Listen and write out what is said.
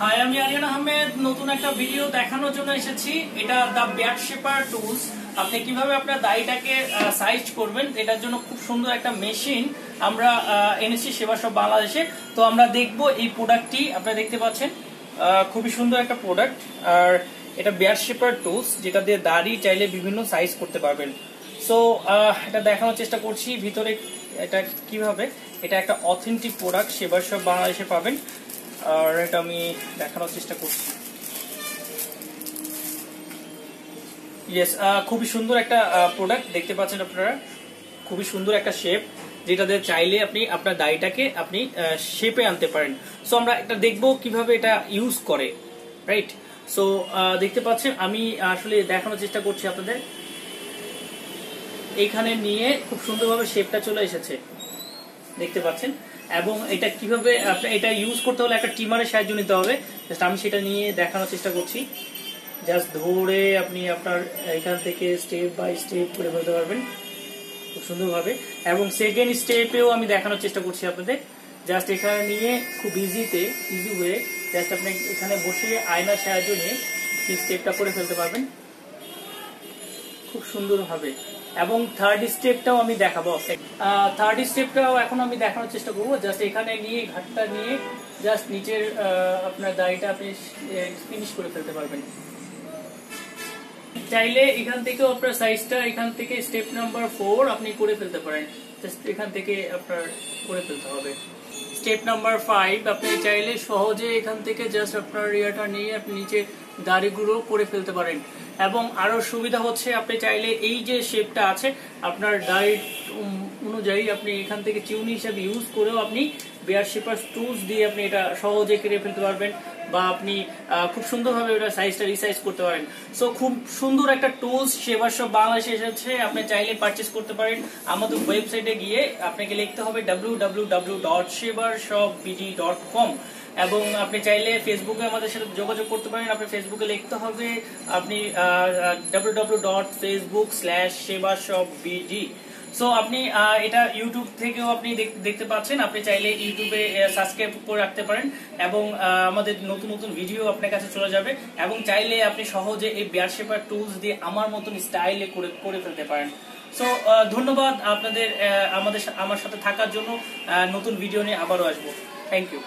High, আমি আরিয়ান আহমেদ নতুন একটা ভিডিও দেখানোর জন্য এসেছি। এটা দা বিয়ার্ড শেপার টুলস। আপনি কিভাবে আপনার দাড়িটাকে সাইজ করবেন এটার জন্য খুব সুন্দর একটা মেশিন আমরা এনেছি সেবা সব বাংলাদেশে। তো আমরা দেখব এই প্রোডাক্টটি। আপনারা দেখতে পাচ্ছেন খুবই সুন্দর একটা প্রোডাক্ট। আর এটা বিয়ার্ড শেপার টুলস, যেটা দিয়ে দাড়ি চাইলে বিভিন্ন সাইজ করতে পারবেন। সো এটা দেখানোর চেষ্টা করছি ভিতরে এটা কিভাবে। এটা একটা অথেন্টিক প্রোডাক্ট, সেবা সব বাংলাদেশে পাবেন। আর এটা আমি দেখানোর চেষ্টা করছি। ইয়েস, খুবই সুন্দর একটা প্রোডাক্ট দেখতে পাচ্ছেন আপনারা। খুবই সুন্দর একটা শেপ, যেটা দিয়ে চাইলে আপনি আপনার দাড়িটাকে আপনি শেপে আনতে পারেন। সো আমরা এটা দেখবো কিভাবে এটা ইউজ করে, রাইট? সো দেখতে পাচ্ছেন আমি আসলে দেখানোর চেষ্টা করছি আপনাদের। এইখানে নিয়ে খুব সুন্দরভাবে শেপটা চলে এসেছে, দেখতে পাচ্ছেন। এবং এটা কিভাবে এটা ইউজ করতে হলে একটা ট্রিমারের সাহায্য নিতে হবে। জাস্ট আমি সেটা নিয়ে দেখানোর চেষ্টা করছি। জাস্ট ধরে আপনি আপনার এখান থেকে স্টেপ বাই স্টেপ করে ফেলতে পারবেন খুব সুন্দরভাবে। এবং সেকেন্ড স্টেপেও আমি দেখানোর চেষ্টা করছি আপনাদের। জাস্ট এখানে নিয়ে খুব ইজি ওয়ে জাস্ট আপনি এখানে বসিয়ে আয়নার সাহায্য নিয়ে স্টেপটা করে ফেলতে পারবেন খুব সুন্দরভাবে। এবং থার্ড স্টেপটাও আমি দেখাবো। থার্ড স্টেপটাও এখন আমি দেখানোর চেষ্টা করবো। জাস্ট এখানে নিয়ে ঘাটটা নিয়ে জাস্ট নিচের আপনার দাড়িটা আপনি ফিনিশ করে ফেলতে পারবেন। চাইলে এখান থেকেও আপনার সাইজটা এখান থেকে স্টেপ নাম্বার 4 আপনি করে ফেলতে পারেন। জাস্ট এখান থেকে আপনার করে ফেলতে হবে। স্টেপ নাম্বার 5 আপনি চাইলে সহজে এখান থেকে জাস্ট আপনার ইয়াটা নিয়ে আপনি নিচে দাড়িগুলো করে ফেলতে পারেন। এবং আরো সুবিধা হচ্ছে আপনি চাইলে এই যে শেপটা আছে আপনার দাড়ি অনুযায়ী আপনি এখান থেকে চিউনি হিসাবে ইউজ করেও আপনি বিয়ার্ড শেপার টুলস দিয়ে আপনি এটা সহজে কেটে ফেলতে পারবেন, বা আপনি খুব সুন্দরভাবে ওটা সাইজটা রিসাইজ করতে পারেন। সো খুব সুন্দর একটা টুলস সেবা সব বাংলাদেশে এসেছে। আপনি চাইলে পারচেস করতে পারেন। আমাদের ওয়েবসাইটে গিয়ে আপনাকে লিখতে হবে www.shebarshopbd.com। এবং আপনি চাইলে ফেসবুকে আমাদের সাথে যোগাযোগ করতে পারেন। আপনি ফেসবুকে লিখতে হবে আপনি www.facebook/shebarshopbd। সো আপনি এটা ইউটিউব থেকেও আপনি দেখতে পাচ্ছেন। আপনি চাইলে ইউটিউবে সাবস্ক্রাইব করে রাখতে পারেন এবং আমাদের নতুন নতুন ভিডিও আপনার কাছে চলে যাবে। এবং চাইলে আপনি সহজে এই বিয়ার্ড শেপার টুলস দিয়ে আমার মতন স্টাইলে করে ফেলতে পারেন। সো ধন্যবাদ আপনাদের আমার সাথে থাকার জন্য। নতুন ভিডিও নিয়ে আবারও আসবো। Thank you.